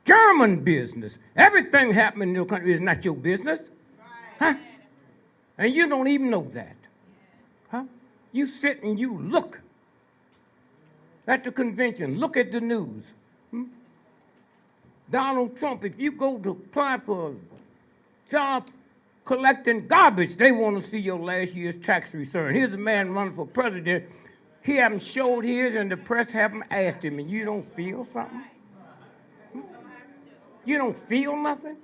German business. Everything happening in your country is not your business. Huh? And you don't even know that. Huh? You sit and you look at the convention, look at the news. Donald Trump, if you go to apply for a job collecting garbage, they want to see your last year's tax return. Here's a man running for president. He haven't showed his, and the press haven't asked him, and you don't feel something? You don't feel nothing?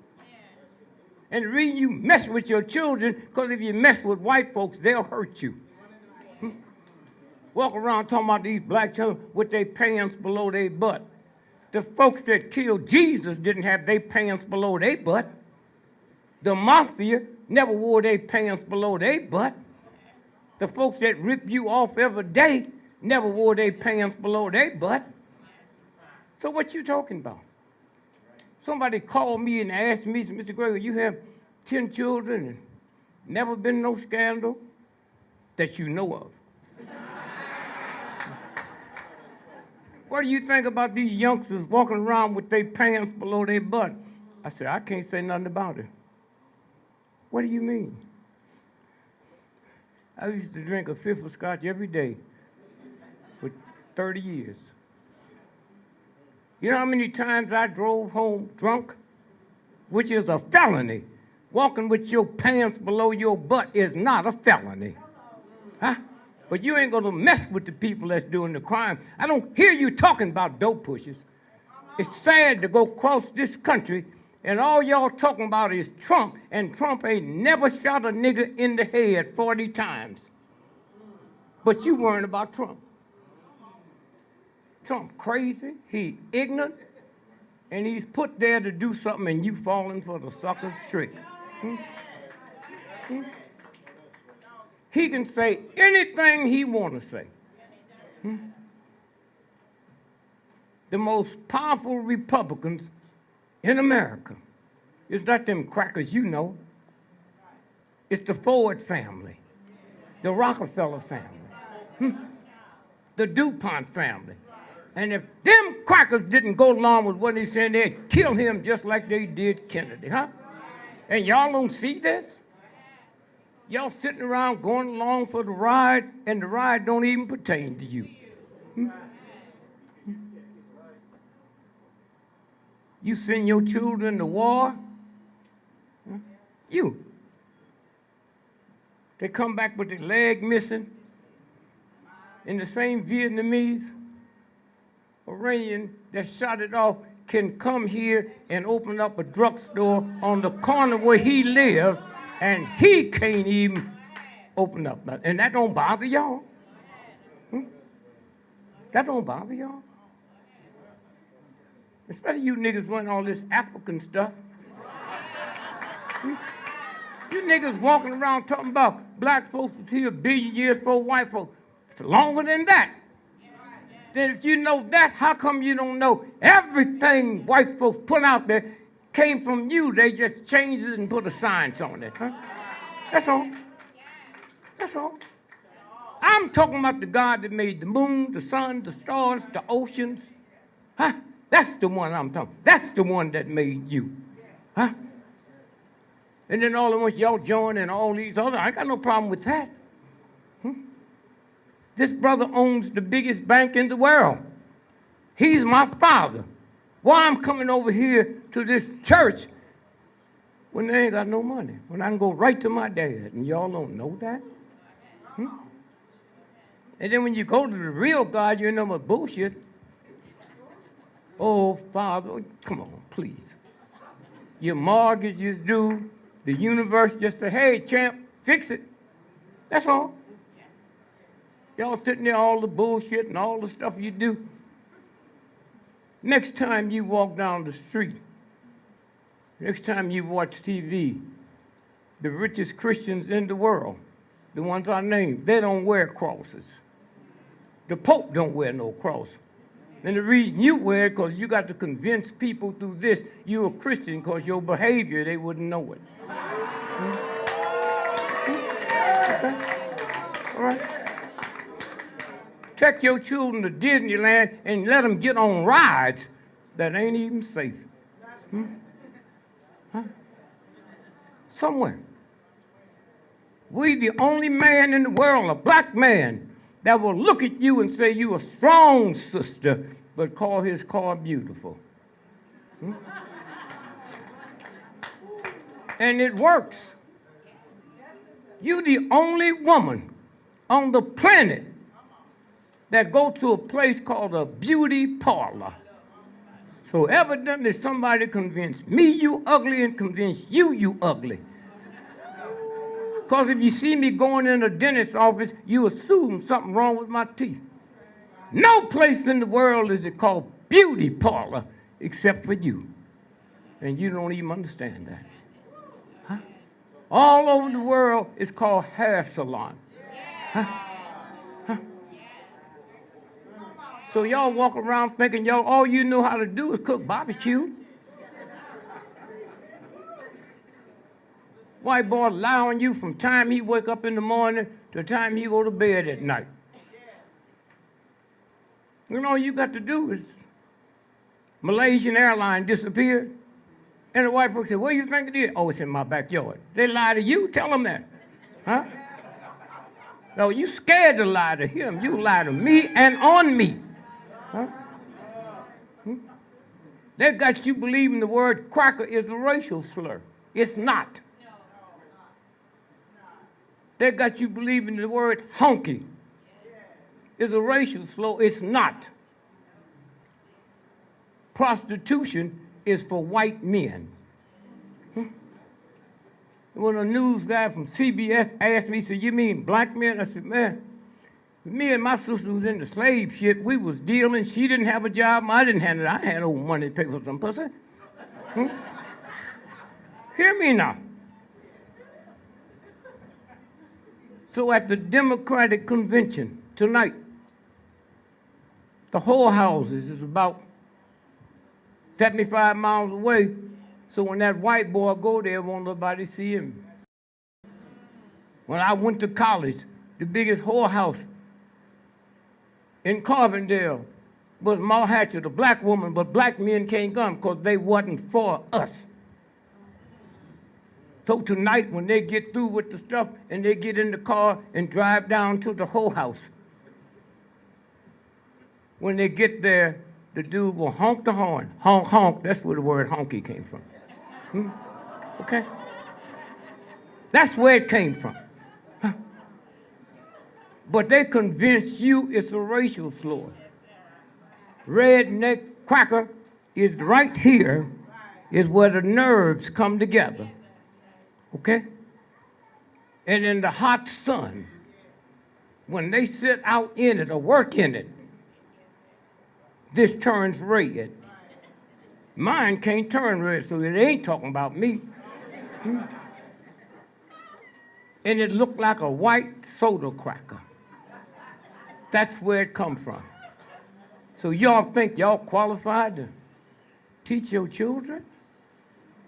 And the reason you mess with your children, because if you mess with white folks, they'll hurt you. Walk around talking about these black children with their pants below their butt. The folks that killed Jesus didn't have their pants below their butt. The mafia never wore their pants below their butt. The folks that rip you off every day never wore their pants below their butt. So what you talking about? Somebody called me and asked me, Mr. Gregory, you have 10 children and never been no scandal that you know of. What do you think about these youngsters walking around with their pants below their butt? I said, I can't say nothing about it. What do you mean? I used to drink a fifth of scotch every day for 30 years. You know how many times I drove home drunk? Which is a felony. Walking with your pants below your butt is not a felony. Huh? But you ain't gonna mess with the people that's doing the crime. I don't hear you talking about dope pushers. It's sad to go across this country and all y'all talking about is Trump, and Trump ain't never shot a nigga in the head 40 times. But you worrying about Trump. Trump crazy, he ignorant, and he's put there to do something and you falling for the sucker's trick. He can say anything he want to say. The most powerful Republicans in America is not them crackers you know. It's the Ford family, the Rockefeller family, the DuPont family. And if them crackers didn't go along with what they said, they'd kill him just like they did Kennedy, huh? And y'all don't see this? Y'all sitting around going along for the ride, and the ride don't even pertain to you. You send your children to war, you. They come back with their leg missing, and the same Vietnamese, Iranian that shot it off can come here and open up a drugstore on the corner where he lived, and he can't even open up. And that don't bother y'all? That don't bother y'all? Especially you niggas running all this African stuff. You niggas walking around talking about black folks was here a billion years before white folks. It's longer than that. Then if you know that, how come you don't know everything white folks put out there came from you? They just changed it and put a science on it, huh? That's all. That's all. I'm talking about the God that made the moon, the sun, the stars, the oceans. Huh? That's the one I'm talking. That's the one that made you. Huh? And then all of us y'all join and all these other, I got no problem with that. This brother owns the biggest bank in the world. He's my father. Why I'm coming over here to this church when they ain't got no money? When I can go right to my dad, and y'all don't know that? And then when you go to the real God, you know what bullshit. Oh, Father, come on, please. Your mortgage is due. The universe just say, hey, champ, fix it. That's all. Y'all sitting there, all the bullshit and all the stuff you do. Next time you walk down the street, next time you watch TV, the richest Christians in the world, the ones I named, they don't wear crosses. The Pope don't wear no cross. And the reason you wear it, because you got to convince people through this, you're a Christian, because your behavior, they wouldn't know it. Okay? All right? Take your children to Disneyland and let them get on rides that ain't even safe. Huh? Somewhere. We the only man in the world, a black man, that will look at you and say you a strong sister, but call his car beautiful. And it works. You the only woman on the planet that go to a place called a beauty parlor. So evidently somebody convinced me you ugly and convinced you ugly. Because if you see me going in a dentist's office, you assume something wrong with my teeth. No place in the world is it called beauty parlor except for you. And you don't even understand that. Huh? All over the world it's called hair salon. Huh? Huh? So y'all walk around thinking y'all all you know how to do is cook barbecue. White boy lie on you from time he wake up in the morning to the time he go to bed at night. You know all you got to do is Malaysian airline disappeared. And the white folks said, where you think it is? Oh, it's in my backyard. They lie to you, tell them that. Huh? No, you scared to lie to him. You lie to me and on me. Huh? They got you believing the word cracker is a racial slur. It's not. They got you believing the word honky is a racial slur. It's not. Prostitution is for white men. When a news guy from CBS asked me, he said, you mean black men? I said, man, me and my sister was in the slave ship. We was dealing. She didn't have a job. I didn't have it. I had old money to pay for some pussy. Hear me now. So at the Democratic convention tonight, the whorehouses is about 75 miles away. So when that white boy go there, won't nobody see him. When I went to college, the biggest whorehouse in Carbondale was Ma Hatchett, a black woman, but black men can't come because they wasn't for us. So tonight, when they get through with the stuff and they get in the car and drive down to the whorehouse, when they get there, the dude will honk the horn. Honk, honk. That's where the word honky came from. Okay? That's where it came from. Huh? But they convince you it's a racial slur. Redneck cracker is right here, is where the nerves come together. Okay? And in the hot sun, when they sit out in it or work in it, this turns red. Mine can't turn red, so it ain't talking about me. And it looked like a white soda cracker. That's where it come from. So y'all think y'all qualified to teach your children?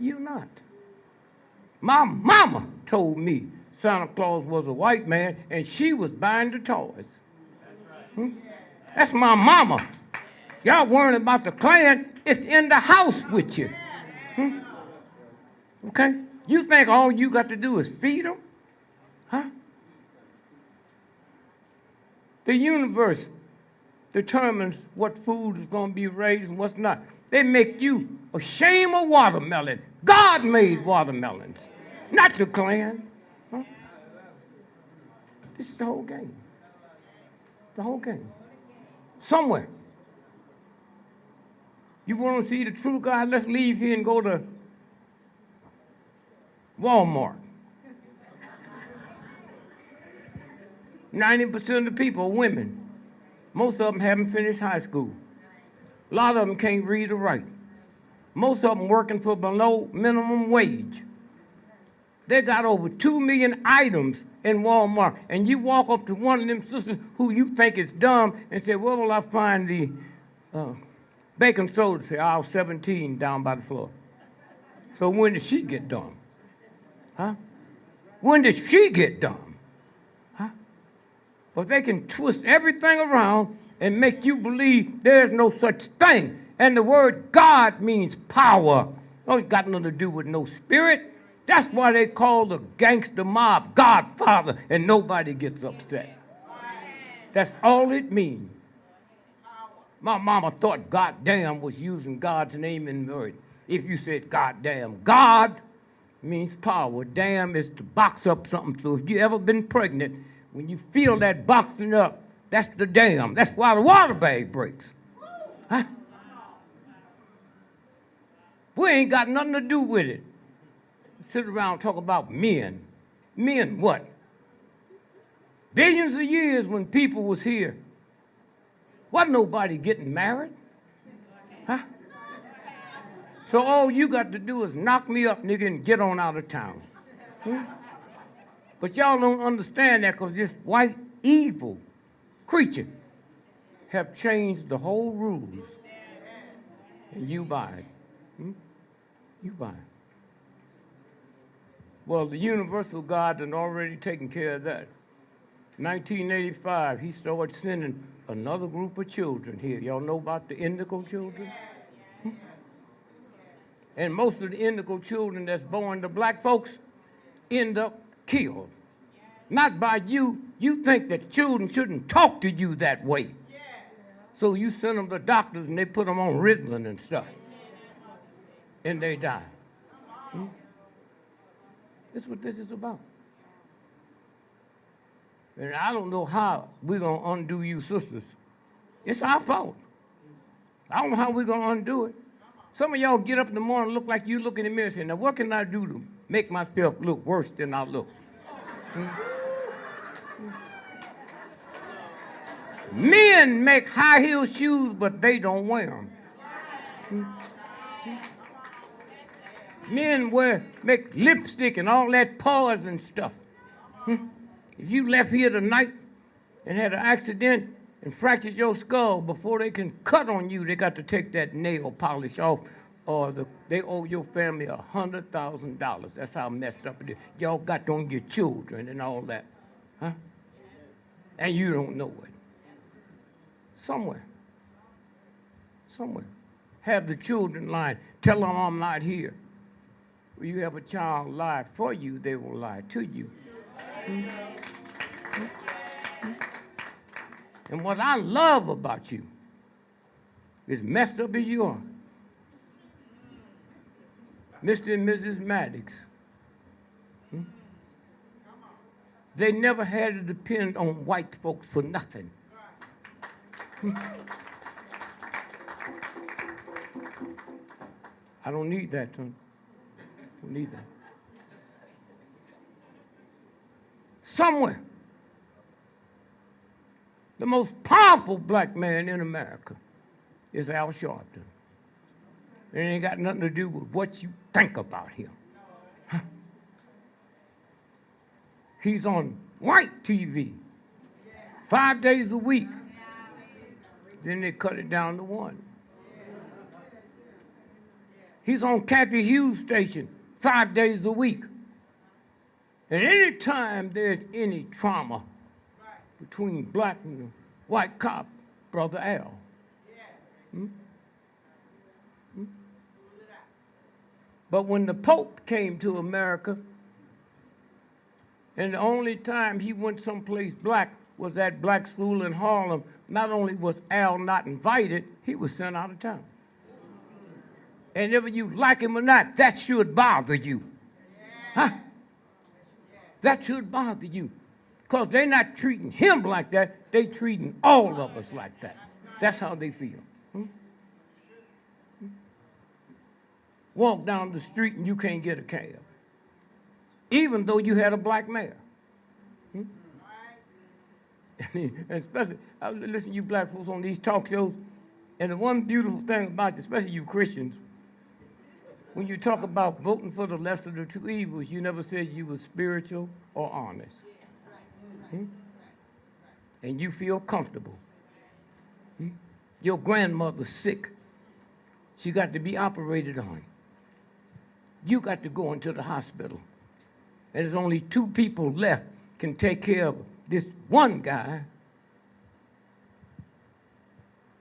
You're not. My mama told me Santa Claus was a white man and she was buying the toys. That's my mama. Y'all worrying about the Klan, it's in the house with you. Okay? You think all you got to do is feed them? Huh? The universe determines what food is going to be raised and what's not. They make you ashamed of watermelon. God made watermelons, not the Klan. Huh? This is the whole game. The whole game. Somewhere. You want to see the true God? Let's leave here and go to Walmart. 90% of the people are women. Most of them haven't finished high school. A lot of them can't read or write. Most of them working for below minimum wage. They got over 2 million items in Walmart. And you walk up to one of them sisters who you think is dumb and say, where will I find the baking soda? Say, aisle 17 down by the floor. So when did she get dumb? Huh? When did she get dumb? Huh? But they can twist everything around and make you believe there's no such thing. And the word God means power Don't got nothing to do with no spirit. That's why they call the gangster mob Godfather, and nobody gets upset. That's all it means. My mama thought goddamn was using God's name in word. If you said goddamn, God means power. Damn is to box up something. So if you ever been pregnant, when you feel that boxing up, that's the damn. That's why the water bag breaks. Huh? We ain't got nothing to do with it. Sit around and talk about men. Men what? Billions of years when people was here, wasn't nobody getting married. Huh? So all you got to do is knock me up, nigga, and get on out of town. But y'all don't understand that because this white evil creature have changed the whole rules. And you buy it. You buy it. Well, the universal God had already taken care of that. 1985, he started sending another group of children here. Y'all know about the indigo children? And most of the indigo children that's born to black folks end up killed. Not by you. You think that children shouldn't talk to you that way. So you send them to doctors and they put them on Ritalin and stuff. And they die. That's what this is about. And I don't know how we're going to undo you sisters. It's our fault. I don't know how we're going to undo it. Some of y'all get up in the morning and look like you look in the mirror and say, now what can I do to make myself look worse than I look? Men make high heel shoes, but they don't wear them. Men make lipstick and all that poison stuff. If you left here tonight and had an accident and fractured your skull, before they can cut on you, they got to take that nail polish off, or they owe your family $100,000. That's how messed up it is. Y'all got on your children and all that. Huh? And you don't know it. Somewhere. Have the children lie. Tell them I'm not here. When you have a child lie for you, they will lie to you. And what I love about you, as messed up as you are, Mr. and Mrs. Maddox, they never had to depend on white folks for nothing. I don't need that, son. I don't need that. Somewhere, the most powerful black man in America is Al Sharpton. It ain't got nothing to do with what you think about him. Huh? He's on white TV 5 days a week. Then they cut it down to one. He's on Kathy Hughes' station 5 days a week. And any time there's any trauma between black and white cop, Brother Al. But when the Pope came to America, and the only time he went someplace black was at black school in Harlem, not only was Al not invited, he was sent out of town. And whether you like him or not, that should bother you. Huh? That should bother you. Because they're not treating him like that, they're treating all of us like that. That's how they feel. Walk down the street and you can't get a cab, even though you had a black mayor. And especially, I listen to you black folks on these talk shows, and the one beautiful thing about you, especially you Christians, when you talk about voting for the lesser of the two evils, you never said you were spiritual or honest. And you feel comfortable. Your grandmother's sick. She got to be operated on. You got to go into the hospital. And there's only 2 people left can take care of this one guy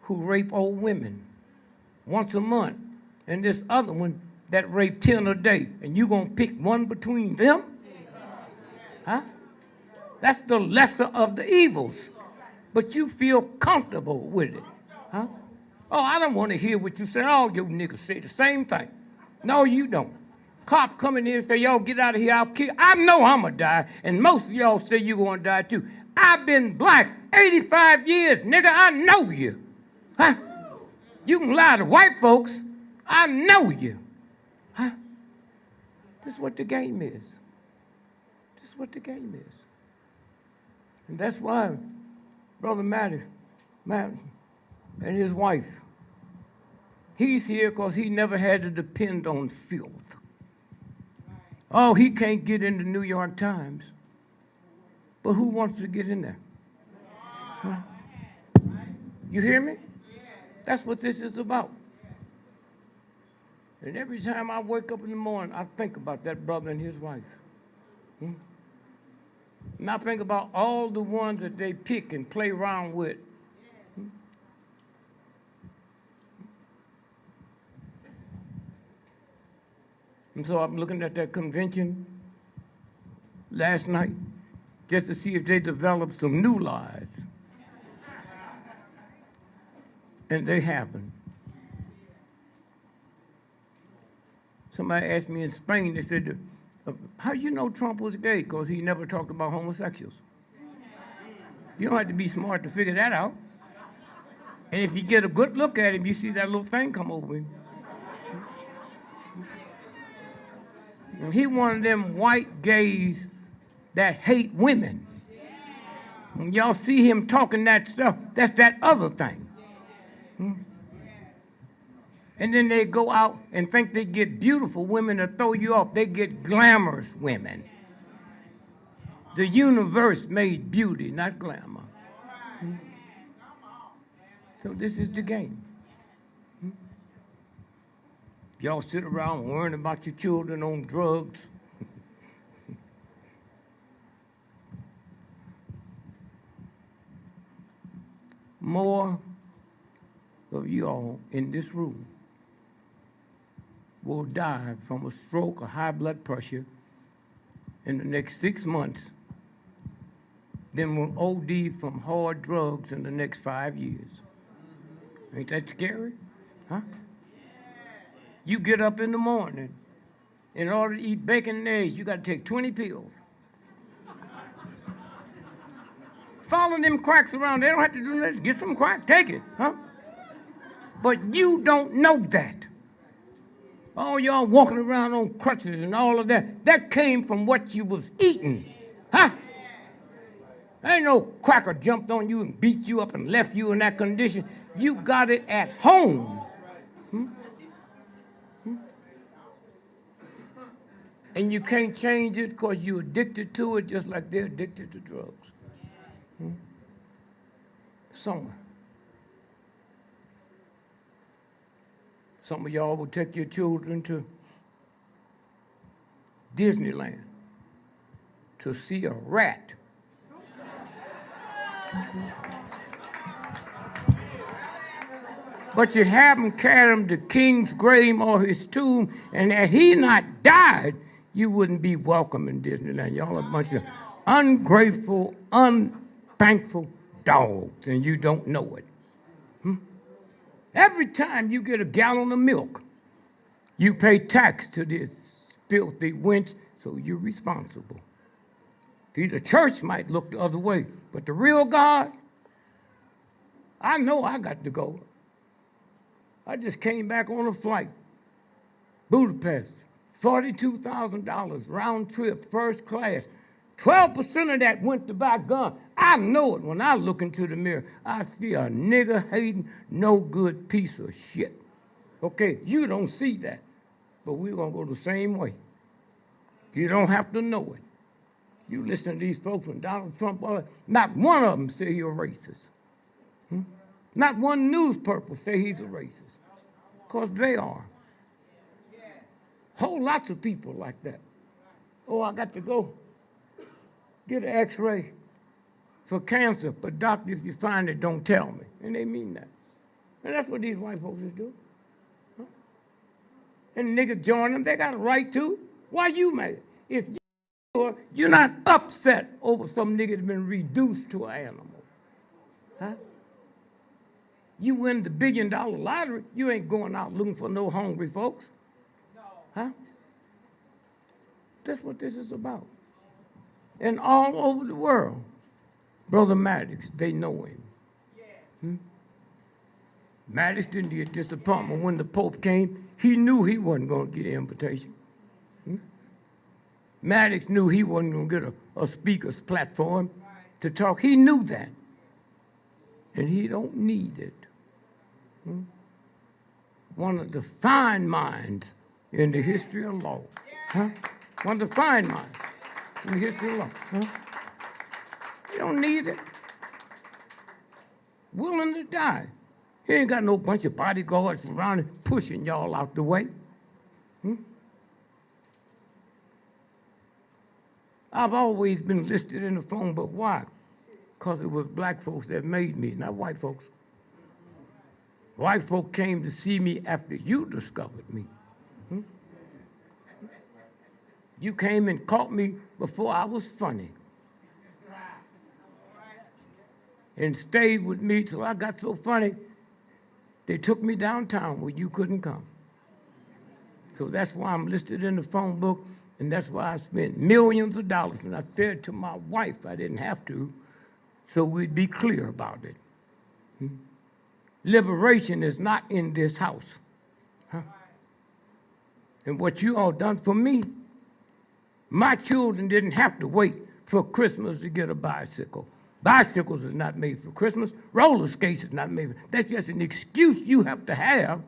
who rape old women once a month. And this other one that rape 10 a day, and you going to pick one between them? Huh? That's the lesser of the evils. But you feel comfortable with it. Huh? Oh, I don't want to hear what you say. All you niggas say the same thing. No, you don't. Cop come in here and say, y'all get out of here, I'll kill. I know I'm going to die, and most of y'all say you're going to die too. I've been black 85 years, nigga. I know you. Huh? You can lie to white folks. I know you. Huh? This is what the game is. This is what the game is. And that's why Brother Matty and his wife, he's here because he never had to depend on filth. Oh, he can't get in the New York Times. But who wants to get in there? Huh? You hear me? That's what this is about. And every time I wake up in the morning, I think about that brother and his wife. And I think about all the ones that they pick and play around with. And so I'm looking at that convention last night just to see if they developed some new lies. And they haven't. Somebody asked me in Spain, they said, how do you know Trump was gay? Because he never talked about homosexuals. You don't have to be smart to figure that out. And if you get a good look at him, you see that little thing come over him. And he one of them white gays that hate women. When y'all see him talking that stuff, that's that other thing. And then they go out and think they get beautiful women to throw you off. They get glamorous women. The universe made beauty, not glamour. So this is the game. Y'all sit around worrying about your children on drugs. More of y'all in this room will die from a stroke or high blood pressure in the next 6 months than will OD from hard drugs in the next 5 years. Ain't that scary? Huh? You get up in the morning, in order to eat bacon and eggs, you got to take 20 pills. Follow them quacks around. They don't have to do this. Get some crack, take it, huh? But you don't know that. All y'all walking around on crutches and all of that, that came from what you was eating, huh? Ain't no cracker jumped on you and beat you up and left you in that condition. You got it at home. And you can't change it because you're addicted to it just like they're addicted to drugs. Somewhere. Some of y'all will take your children to Disneyland to see a rat. But you haven't carried him to King's grave or his tomb, and had he not died, you wouldn't be welcome in Disneyland. Y'all are a bunch of ungrateful, unthankful dogs, and you don't know it. Every time you get a gallon of milk, you pay tax to this filthy wench, so you're responsible. See, the church might look the other way, but the real God, I know I got to go. I just came back on a flight, Budapest, $42,000, round trip, first class. 12% of that went to buy guns. I know it when I look into the mirror. I see a nigger-hating, no-good piece of shit. Okay, you don't see that, but we're going to go the same way. You don't have to know it. You listen to these folks when Donald Trump, not one of them say you're racist. Not one newspaper say he's a racist, because they are. Whole lots of people like that. Oh, I got to go get an x-ray for cancer, but doctor, if you find it, don't tell me. And they mean that. And that's what these white folks do. And niggas join them, they got a right to. Why you mad? If you're not upset over some nigga that's been reduced to an animal. Huh? You win the $1 billion lottery, you ain't going out looking for no hungry folks. Huh? That's what this is about. And all over the world, Brother Maddox, they know him. Hmm? Maddox didn't get disappointment when the Pope came. He knew he wasn't going to get an invitation. Hmm? Maddox knew he wasn't going to get a speaker's platform to talk. He knew that. And he don't need it. Hmm? One of the fine minds in the history of law. Huh? One of the fine minds in the history of law. Huh? You don't need it. Willing to die. He ain't got no bunch of bodyguards around him pushing y'all out the way. Hmm? I've always been listed in the phone book. Why? Because it was black folks that made me, not white folks. White folk came to see me after you discovered me. Hmm? You came and caught me before I was funny. And stayed with me till I got so funny, they took me downtown where you couldn't come. So that's why I'm listed in the phone book, and that's why I spent millions of dollars. And I said to my wife I didn't have to, so we'd be clear about it. Hmm? Liberation is not in this house. Huh? And what you all done for me, my children didn't have to wait for Christmas to get a bicycle. Bicycles is not made for Christmas. Roller skates is not made for. That's just an excuse you have to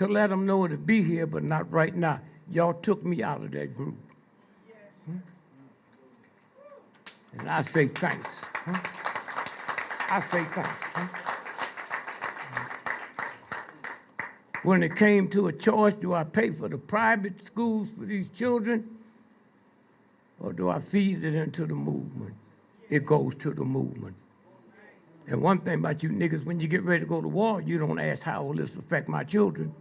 let them know to be here, but not right now. Y'all took me out of that group. Hmm? And I say thanks. Huh? I say thanks. Huh? When it came to a choice, do I pay for the private schools for these children, or do I feed it into the movement? It goes to the movement. And one thing about you niggas, when you get ready to go to war, you don't ask how will this affect my children.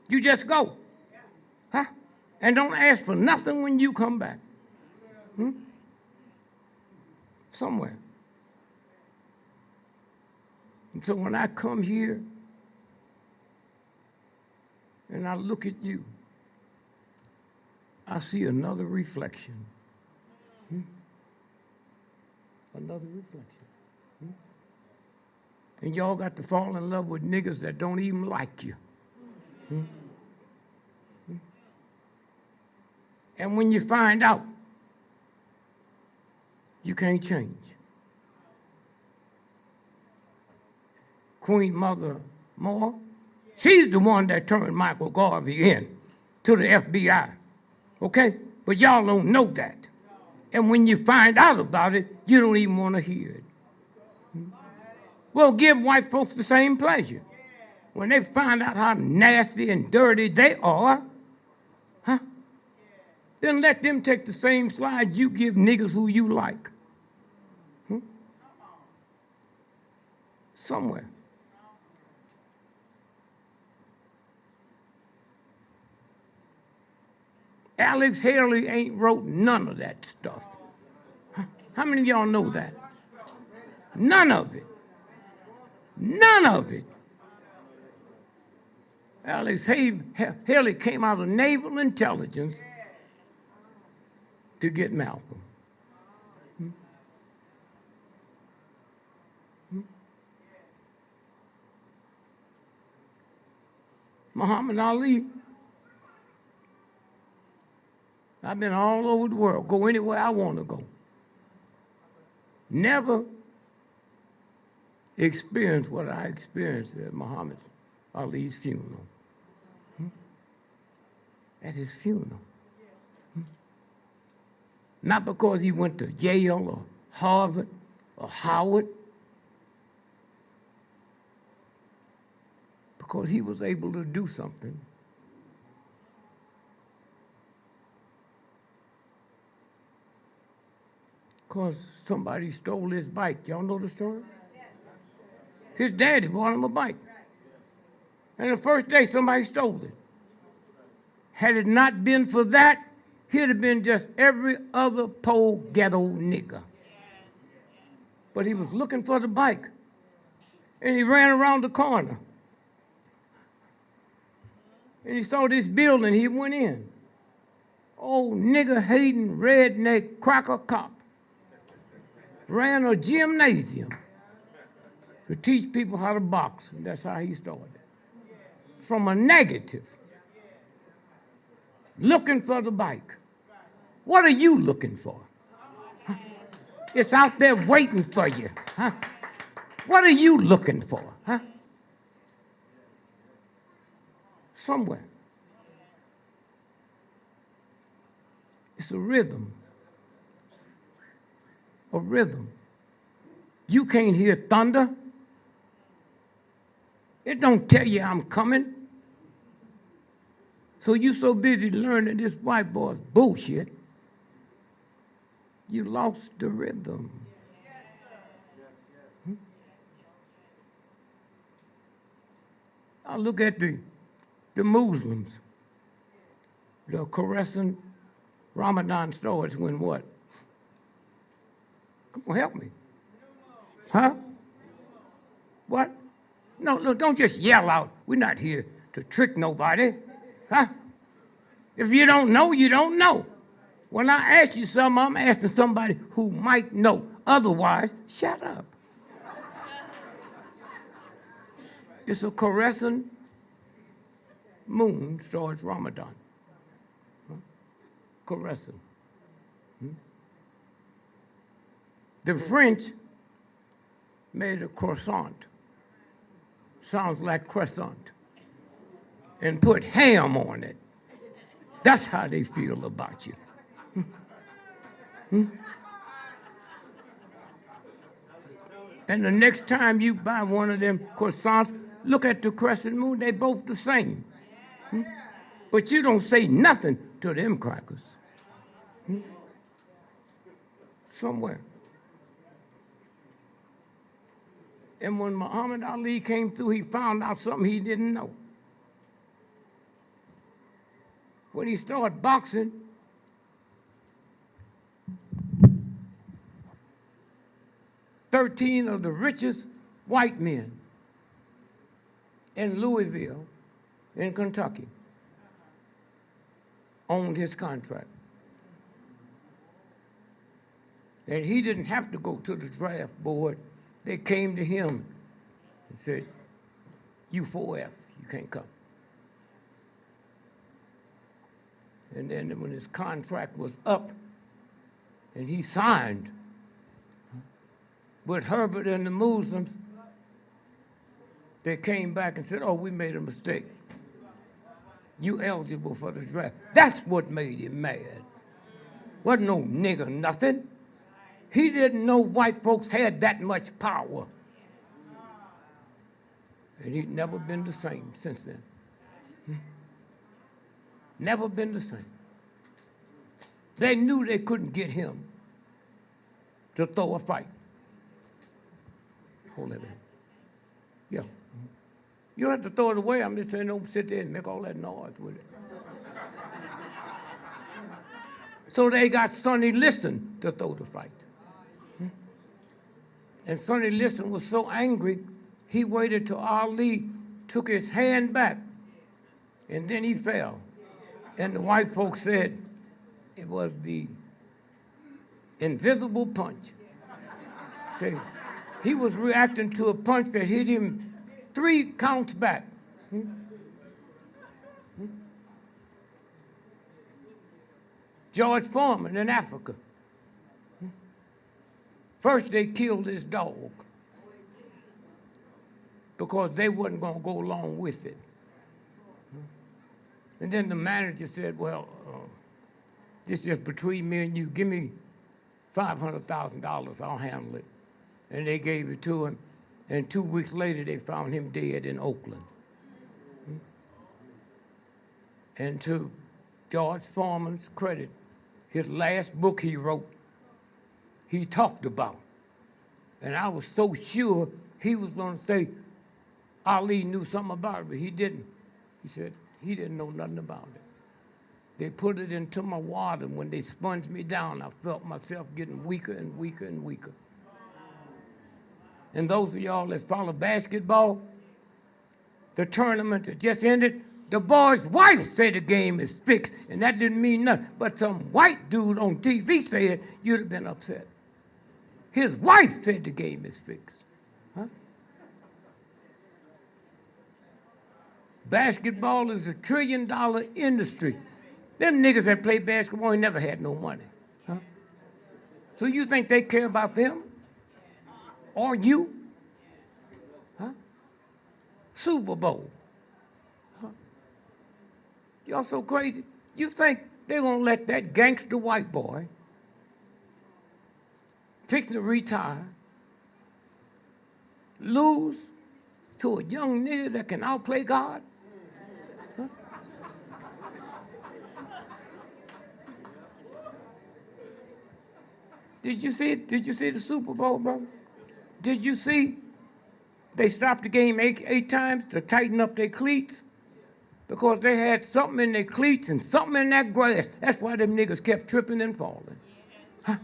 You just go. Huh? And don't ask for nothing when you come back. Hmm? Somewhere. And so when I come here and I look at you, I see another reflection. Hmm? Another reflection. Hmm? And y'all got to fall in love with niggas that don't even like you. Hmm? Hmm? And when you find out, you can't change. Queen Mother Moore, she's the one that turned Michael Garvey in to the FBI. Okay? But y'all don't know that. And when you find out about it, you don't even want to hear it. Well, give white folks the same pleasure. When they find out how nasty and dirty they are, huh? Then let them take the same slides you give niggas who you like. Hmm? Somewhere. Alex Haley ain't wrote none of that stuff. Huh? How many of y'all know that? None of it. None of it. Alex Haley came out of naval intelligence to get Malcolm. Hmm? Hmm? Muhammad Ali, I've been all over the world, go anywhere I want to go. Never experienced what I experienced at Muhammad Ali's funeral. Hmm? At his funeral. Hmm? Not because he went to Yale or Harvard or Howard, because he was able to do something because somebody stole his bike. Y'all know the story? His daddy bought him a bike. And the first day somebody stole it. Had it not been for that, he'd have been just every other poor ghetto nigger. But he was looking for the bike. And he ran around the corner. And he saw this building, he went in. Old nigger-hating, redneck cracker cop ran a gymnasium to teach people how to box. And that's how he started. From a negative. Looking for the bike. What are you looking for? Huh? It's out there waiting for you. Huh? What are you looking for? Huh? Somewhere. It's a rhythm. A rhythm. You can't hear thunder. It don't tell you I'm coming. So you so busy learning this white boy's bullshit, you lost the rhythm. I look at the Muslims. The caressing Ramadan stores when what? Come on, help me. Huh? What? No, don't just yell out. We're not here to trick nobody. Huh? If you don't know, you don't know. When I ask you something, I'm asking somebody who might know. Otherwise, shut up. It's a caressing moon towards Ramadan. Huh? Caressing. The French made a croissant. Sounds like croissant. And put ham on it. That's how they feel about you. And the next time you buy one of them croissants, look at the crescent moon, they both the same. But you don't say nothing to them crackers. Somewhere. And when Muhammad Ali came through, he found out something he didn't know. When he started boxing, "13 of the richest white men in Louisville, in Kentucky, owned his contract. And he didn't have to go to the draft board. They came to him and said, "You 4F, you can't come." And then when his contract was up and he signed with Herbert and the Muslims, they came back and said, "Oh, we made a mistake. You eligible for the draft." That's what made him mad. Wasn't no nigger nothing. He didn't know white folks had that much power. And he'd never been the same since then. Never been the same. They knew they couldn't get him to throw a fight. Hold that minute. Yeah. You don't have to throw it away. I'm just saying don't sit there and make all that noise with it. So they got Sonny Liston to throw the fight. And Sonny Liston was so angry, he waited till Ali took his hand back, and then he fell. And the white folks said it was the invisible punch. He was reacting to a punch that hit him 3 counts back. George Foreman in Africa. First they killed his dog because they wasn't going to go along with it. And then the manager said, "Well, this is between me and you. Give me $500,000, I'll handle it." And they gave it to him. And 2 weeks later, they found him dead in Oakland. And to George Foreman's credit, his last book he wrote, he talked about. And I was so sure he was going to say, Ali knew something about it, but he didn't. He said he didn't know nothing about it. They put it into my water. When they sponged me down, I felt myself getting weaker and weaker and weaker. And those of y'all that follow basketball, the tournament that just ended, the boy's wife said the game is fixed, and that didn't mean nothing. But some white dude on TV said, you'd have been upset. His wife said the game is fixed. Huh? Basketball is $1 trillion industry. Them niggas that play basketball ain't never had no money. Huh? So you think they care about them? Or you? Huh? Super Bowl. Huh? Y'all so crazy. You think they're going to let that gangster white boy fixing to retire lose to a young nigga that can outplay God? Huh? Did you see it? Did you see the Super Bowl, brother? Did you see they stopped the game eight times to tighten up their cleats? Because they had something in their cleats and something in that grass. That's why them niggas kept tripping and falling. Huh?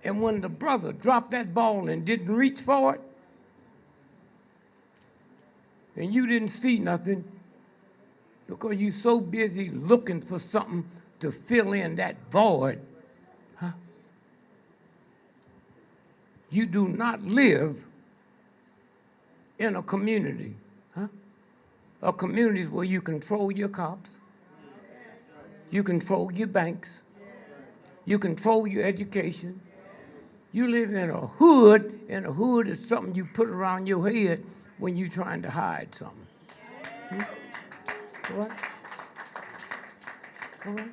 And when the brother dropped that ball and didn't reach for it, and you didn't see nothing because you're so busy looking for something to fill in that void, huh? You do not live in a community, huh? A community where you control your cops, you control your banks, you control your education. You live in a hood, and a hood is something you put around your head when you're trying to hide something. All right? All right?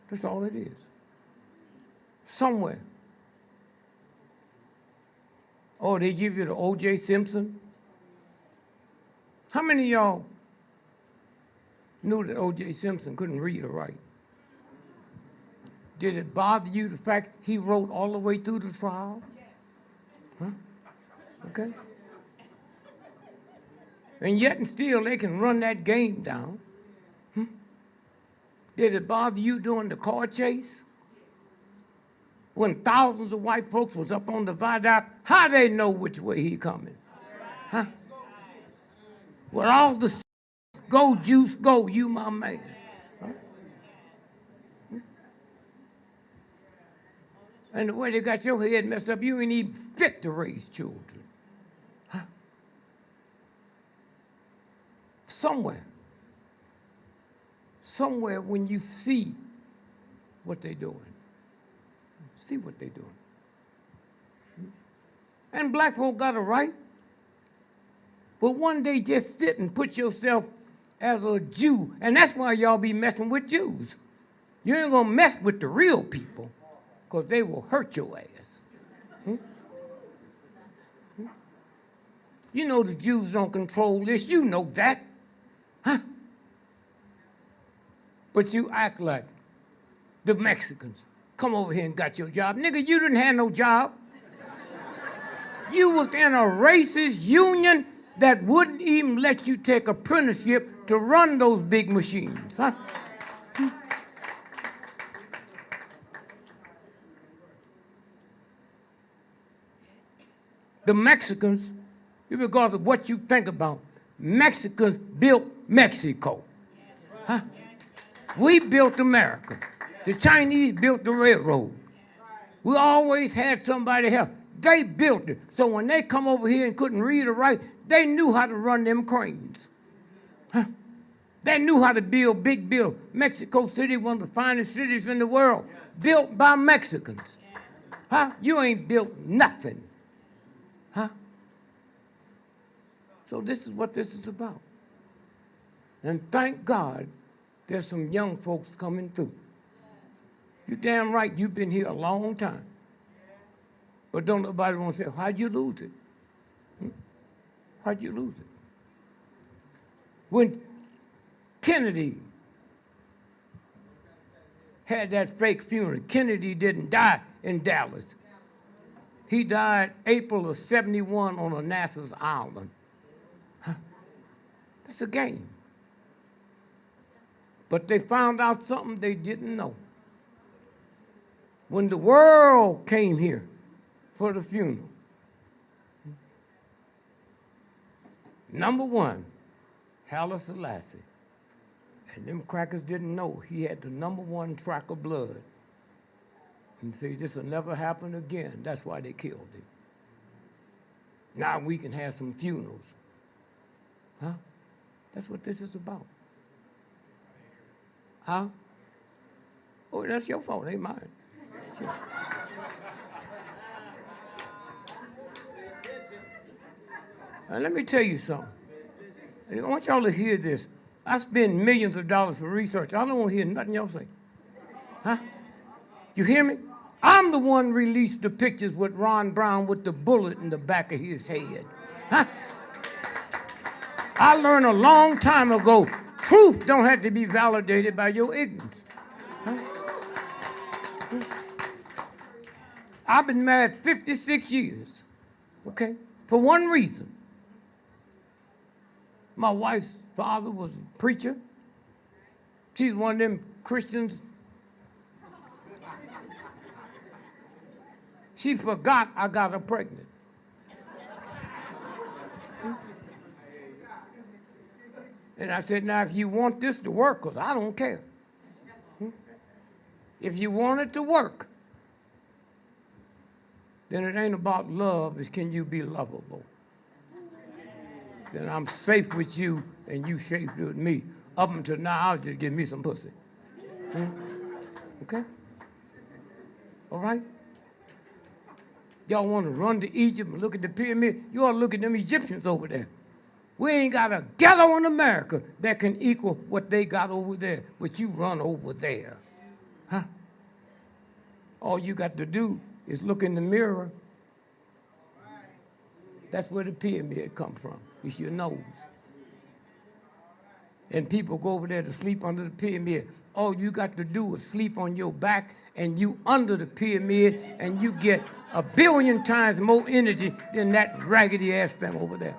That's all it is. Somewhere. Oh, they give you the O.J. Simpson? How many of y'all knew that O.J. Simpson couldn't read or write? Did it bother you, the fact he wrote all the way through the trial? Huh? Okay. And yet and still they can run that game down. Did it bother you during the car chase? When thousands of white folks was up on the viaduct, how they know which way he coming? Huh? With all the go, juice, go, you my man. Huh? And the way they got your head messed up, you ain't even fit to raise children. Huh? Somewhere when you see what they're doing, see what they're doing. And black folk got a right. But one day just sit and put yourself as a Jew. And that's why y'all be messing with Jews. You ain't gonna mess with the real people, because they will hurt your ass. You know the Jews don't control this. You know that. Huh? But you act like the Mexicans come over here and got your job. Nigga, you didn't have no job. You was in a racist union that wouldn't even let you take apprenticeship to run those big machines. Huh? The Mexicans, regardless of what you think about, Mexicans built Mexico. Huh? We built America. The Chinese built the railroad. We always had somebody help. They built it. So when they come over here and couldn't read or write, they knew how to run them cranes. Huh? They knew how to build big build. Mexico City, one of the finest cities in the world, built by Mexicans. Huh? You ain't built nothing. Huh? So this is what this is about. And thank God there's some young folks coming through. You're damn right, you've been here a long time. But don't nobody want to say, how'd you lose it? How'd you lose it? When Kennedy had that fake funeral, Kennedy didn't die in Dallas. He died April of 71 on a NASA's island. Huh? That's a game. But they found out something they didn't know. When the world came here for the funeral, number one, Haile Selassie. And them crackers didn't know he had the number one track of blood. And say, this will never happen again. That's why they killed him. Now we can have some funerals. Huh? That's what this is about. Huh? Oh, that's your fault, ain't mine. Now, let me tell you something. I want y'all to hear this. I spend millions of dollars for research. I don't want to hear nothing y'all say. Huh? You hear me? I'm the one released the pictures with Ron Brown with the bullet in the back of his head. Huh? I learned a long time ago, truth don't have to be validated by your ignorance. Huh? I've been married 56 years, okay, for one reason. My wife's father was a preacher. She's one of them Christians. She forgot I got her pregnant. And I said, now, if you want this to work, because I don't care. If you want it to work, then it ain't about love, it's can you be lovable? Then I'm safe with you and you safe with me. Up until now, I'll just give me some pussy. Okay? All right? Y'all want to run to Egypt and look at the pyramid? You ought to look at them Egyptians over there. We ain't got a ghetto in America that can equal what they got over there, but you run over there. Huh? All you got to do is look in the mirror. That's where the pyramid come from. It's your nose. And people go over there to sleep under the pyramid. All you got to do is sleep on your back and you under the pyramid and you get 1 billion times more energy than that raggedy ass thing over there.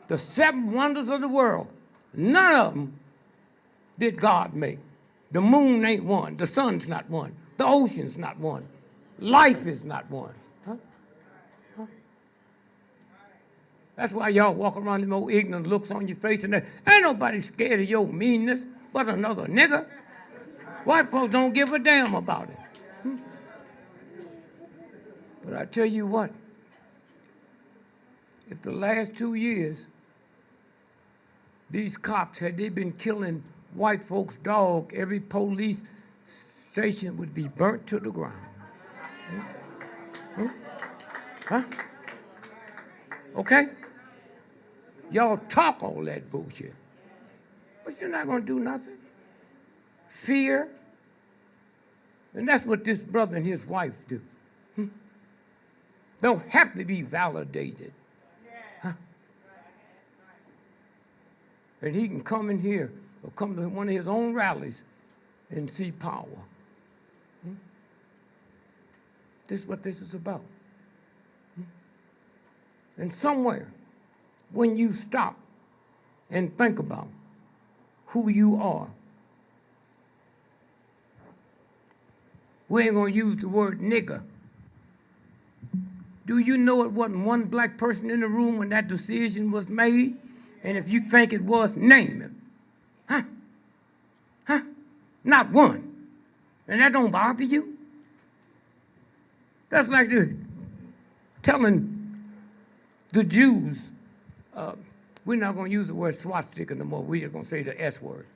The 7 wonders of the world, none of them did God make. The moon ain't one. The sun's not one. The ocean's not one. Life is not one. Huh? Huh? That's why y'all walk around with more ignorant looks on your face and that. Ain't nobody scared of your meanness but another nigga. White folks don't give a damn about it. But I tell you what, if the last 2 years, these cops, had they been killing white folks' dog, every police station would be burnt to the ground. Huh? Okay? Y'all talk all that bullshit, but you're not going to do nothing. Fear. And that's what this brother and his wife do. Don't have to be validated. Huh? And he can come in here or come to one of his own rallies and see power. This is what this is about. And somewhere, when you stop and think about who you are, we ain't gonna use the word nigger. Do you know it wasn't one black person in the room when that decision was made? And if you think it was, name him. Huh? Huh? Not one. And that don't bother you? That's like telling the Jews, we're not going to use the word swastika no more. We're just going to say the S word.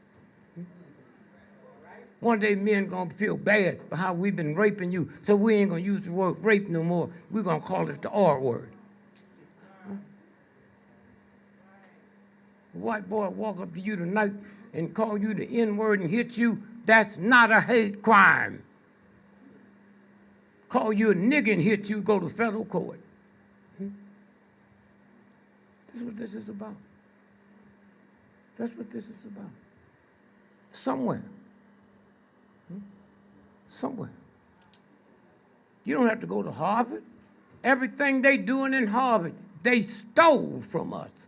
One day men going to feel bad for how we've been raping you, so we ain't going to use the word rape no more. We're going to call it the R word. A white boy walk up to you tonight and call you the N word and hit you, that's not a hate crime. Call you a nigger and hit you, go to federal court. This is what this is about. That's what this is about. Somewhere. Somewhere. You don't have to go to Harvard. Everything they doing in Harvard, they stole from us.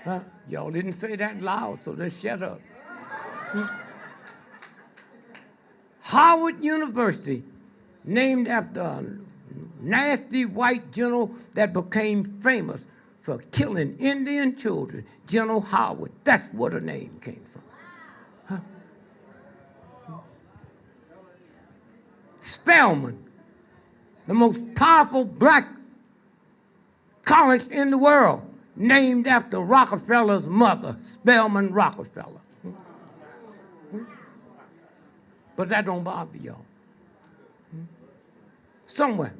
Huh? Y'all didn't say that loud, so just shut up. Howard University, named after a nasty white general that became famous for killing Indian children, General Howard. That's where the name came from. Huh? Spelman, the most powerful black college in the world, named after Rockefeller's mother, Spelman Rockefeller. But that don't bother y'all. Somewhere.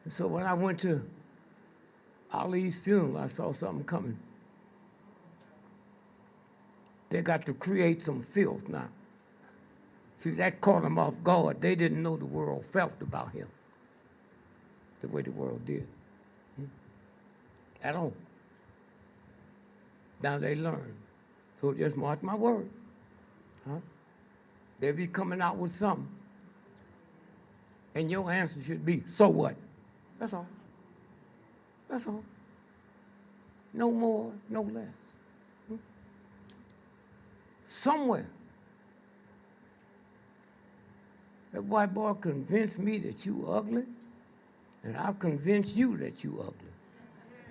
And so when I went to Ali's funeral, I saw something coming. They got to create some filth now. See, that caught them off guard. They didn't know the world felt about him the way the world did. At all. Now they learn. So just mark my word. Huh? They'll be coming out with something. And your answer should be, so what? That's all. That's all. No more, no less. Somewhere, that white boy convinced me that you ugly, and I'll convince you that you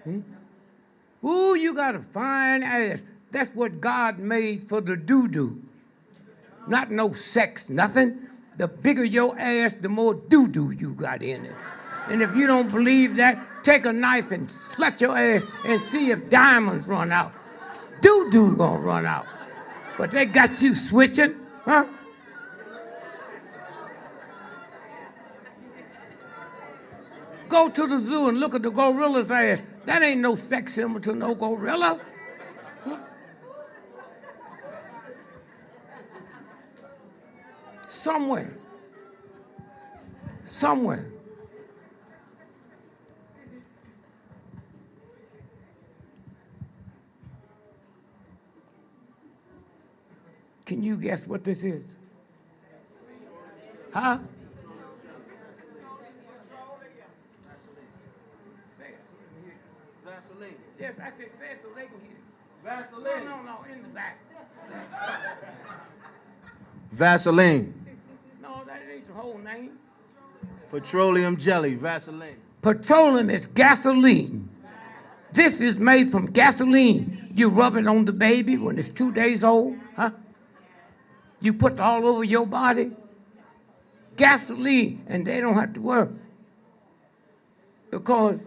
ugly. Ooh, you got a fine ass. That's what God made for the doo-doo. Not no sex, nothing. The bigger your ass, the more doo-doo you got in it. And if you don't believe that, take a knife and slut your ass and see if diamonds run out. Doo-doo gonna run out. But they got you switching, huh? Go to the zoo and look at the gorilla's ass. That ain't no sex symbol to no gorilla. Somewhere. Can you guess what this is? Huh? Vaseline. Yes, I said say it so they can hear it. Vaseline. No, in the back. Vaseline. No, that ain't the whole name. Petroleum jelly. Vaseline. Petroleum is gasoline. This is made from gasoline. You rub it on the baby when it's 2 days old, huh? You put it all over your body. Gasoline, and they don't have to worry. Because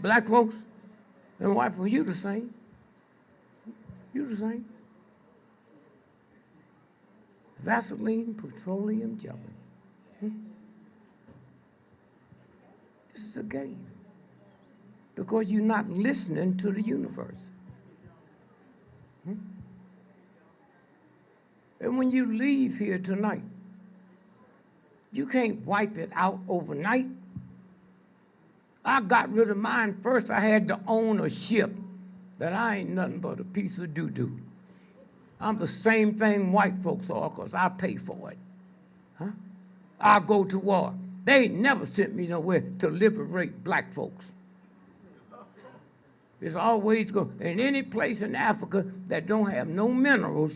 black folks and white folks, you the same. You the same. Vaseline petroleum jelly. This is a game. Because you're not listening to the universe. And when you leave here tonight, you can't wipe it out overnight. I got rid of mine first. I had to own a ship that I ain't nothing but a piece of doo-doo. I'm the same thing white folks are because I pay for it. Huh? I go to war. They ain't never sent me nowhere to liberate black folks. It's always go in any place in Africa that don't have no minerals,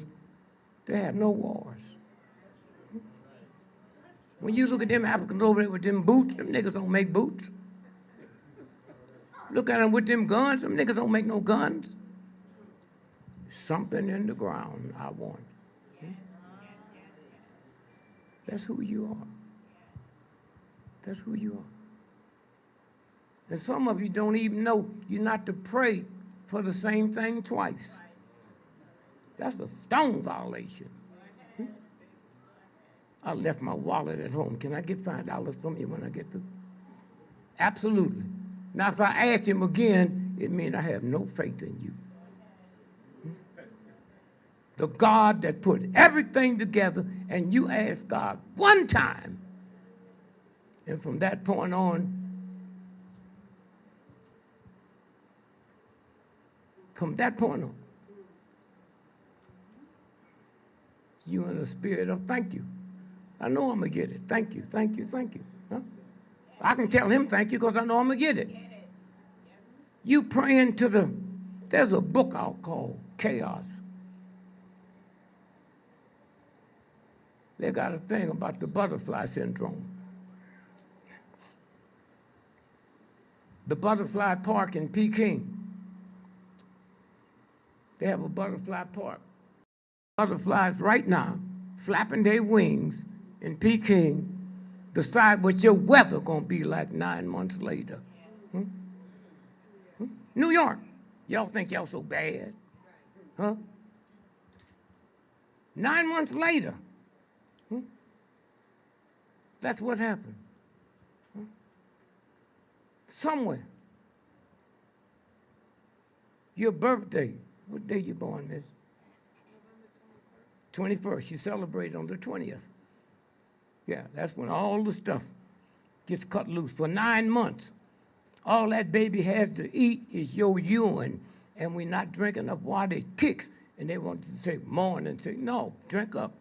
they have no wars. When you look at them Africans over there with them boots, them niggas don't make boots. Look at them with them guns, them niggas don't make no guns. Something in the ground I want. That's who you are. That's who you are. And some of you don't even know you're not to pray for the same thing twice. That's a stone violation. I left my wallet at home. Can I get $5 from you when I get through? Absolutely. Now, if I ask him again, it means I have no faith in you. The God that put everything together, and you ask God one time, and from that point on, From that point on, you in the spirit of thank you. I know I'm going to get it. Thank you, thank you, thank you. Huh? I can tell him thank you because I know I'm going to get it. You praying to there's a book out called Chaos. They got a thing about the butterfly syndrome. The butterfly park in Peking. They have a butterfly park. Butterflies right now flapping their wings in Peking decide what your weather gonna be like 9 months later. Hmm? Hmm? New York, y'all think y'all so bad? Huh? 9 months later, that's what happened. Somewhere. Your birthday, what day you born, miss? 21st. You celebrate on the 20th. Yeah, that's when all the stuff gets cut loose for 9 months. All that baby has to eat is your urine, and we're not drinking up water. It kicks, and they want to say mourn and say, no, drink up.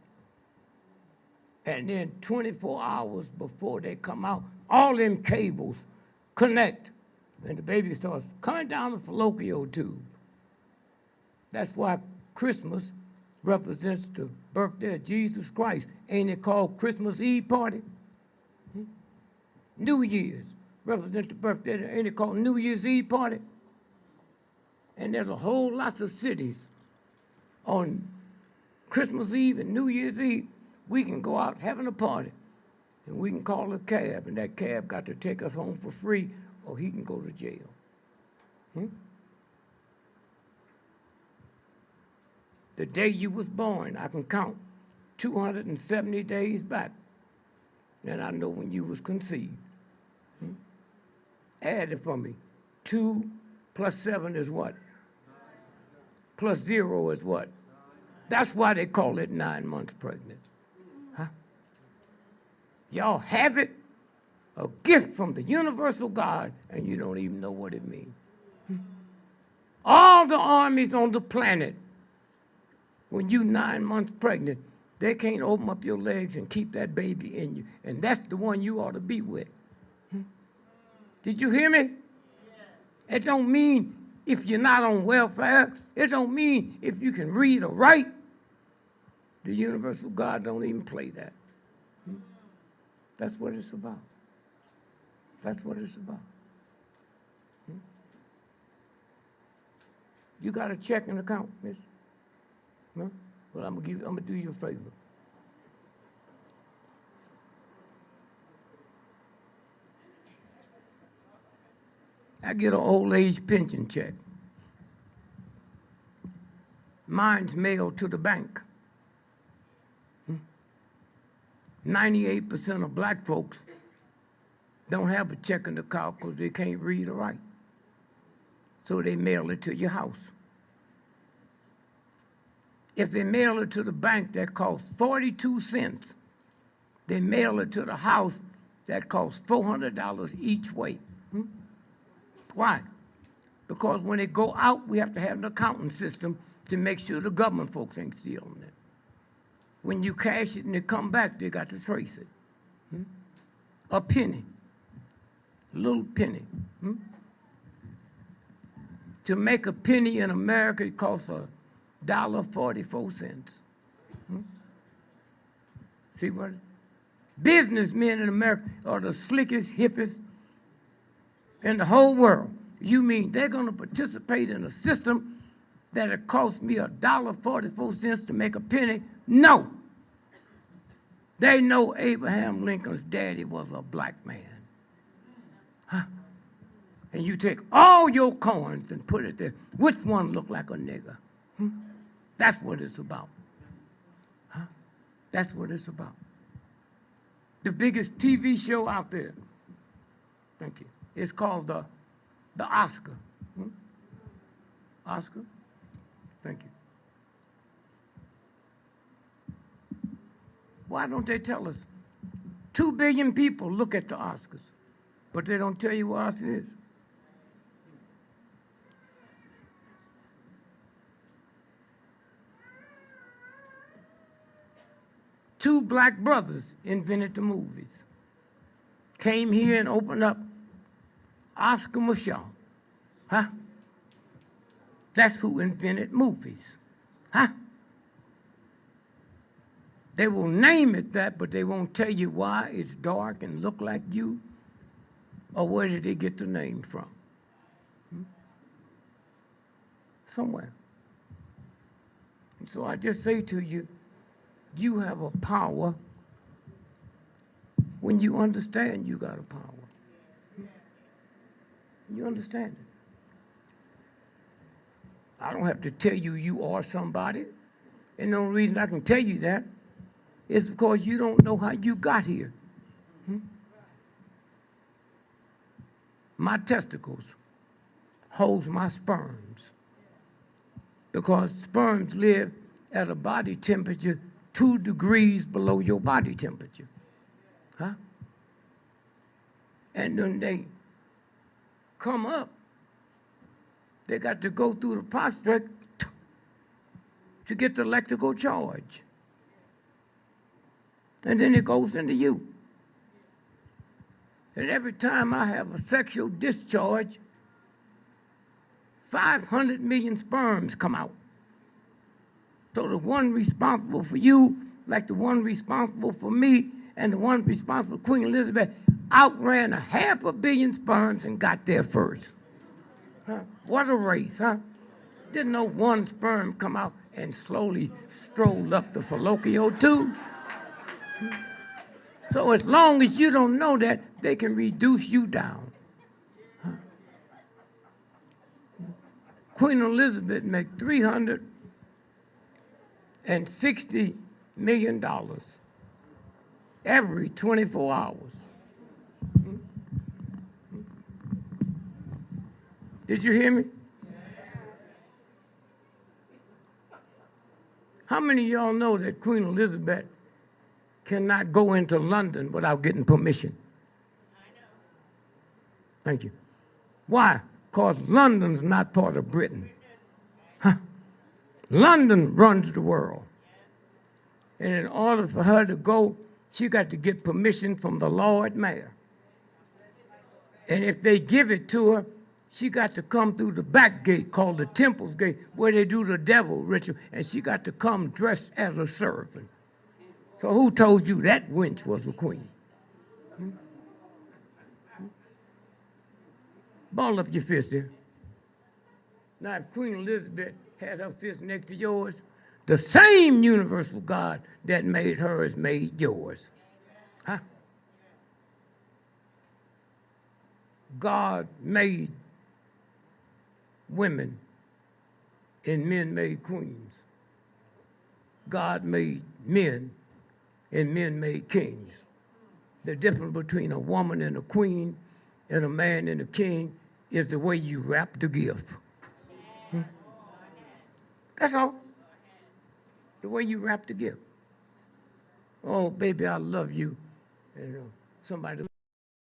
And then 24 hours before they come out, all them cables connect, and the baby starts coming down the fallopian tube. That's why Christmas represents the birthday of Jesus Christ. Ain't it called Christmas Eve party? New Year's represents the birthday. Ain't it called New Year's Eve party? And there's a whole lot of cities on Christmas Eve and New Year's Eve. We can go out having a party, and we can call a cab, and that cab got to take us home for free, or he can go to jail. The day you was born, I can count 270 days back, and I know when you was conceived. Add it for me. 2 plus 7 is what? Plus 0 is what? That's why they call it 9 months pregnant. Huh? Y'all have it, a gift from the universal God, and you don't even know what it means. All the armies on the planet, when you 9 months pregnant, they can't open up your legs and keep that baby in you. And that's the one you ought to be with. Did you hear me? It don't mean if you're not on welfare. It don't mean if you can read or write. The universal God don't even play that. That's what it's about. That's what it's about. You got a checking account, miss? No? Well, I'm gonna do you a favor. I get an old age pension check. Mine's mailed to the bank. 98% of black folks don't have a checking account because they can't read or write. So they mail it to your house. If they mail it to the bank, that costs 42 cents. They mail it to the house, that costs $400 each way. Why? Because when they go out, we have to have an accounting system to make sure the government folks ain't stealing it. When you cash it and they come back, they got to trace it. A penny, a little penny. To make a penny in America, it costs $1.44. See what? Businessmen in America are the slickest, hippest in the whole world. You mean they're going to participate in a system that it cost me $1.44 to make a penny? No. They know Abraham Lincoln's daddy was a black man. Huh? And you take all your coins and put it there. Which one look like a nigger? That's what it's about. Huh? That's what it's about. The biggest TV show out there, thank you, it's called the Oscar. Oscar? Thank you. Why don't they tell us? 2 billion people look at the Oscars, but they don't tell you what else it is. Two black brothers invented the movies. Came here and opened up Oscar Micheaux. Huh? That's who invented movies. Huh? They will name it that, but they won't tell you why it's dark and look like you, or where did they get the name from. Somewhere. And so I just say to you, you have a power when you understand you got a power. You understand it. I don't have to tell you you are somebody. And the only reason I can tell you that is because you don't know how you got here. My testicles holds my sperms because sperms live at a body temperature 2 degrees below your body temperature. Huh? And when they come up, they got to go through the prostate to get the electrical charge. And then it goes into you. And every time I have a sexual discharge, 500 million sperms come out. So the one responsible for you, like the one responsible for me, and the one responsible for Queen Elizabeth, outran 500 million sperms and got there first. Huh? What a race, huh? Didn't know one sperm come out and slowly stroll up the fallopian tube. So as long as you don't know that, they can reduce you down. Huh? Queen Elizabeth made $360 million every 24 hours. Did you hear me? How many of y'all know that Queen Elizabeth cannot go into London without getting permission? Thank you. Why? Because London's not part of Britain. Huh? London runs the world. And in order for her to go, she got to get permission from the Lord Mayor. And if they give it to her, she got to come through the back gate called the Temple's Gate, where they do the devil ritual, and she got to come dressed as a servant. So who told you that wench was a queen? Ball up your fist there. Now, if Queen Elizabeth had her fist next to yours, the same universal God that made hers made yours. Huh? God made women and men made queens. God made men and men made kings. The difference between a woman and a queen and a man and a king is the way you wrap the gift. That's all. The way you wrap the gift. Oh, baby, I love you. And somebody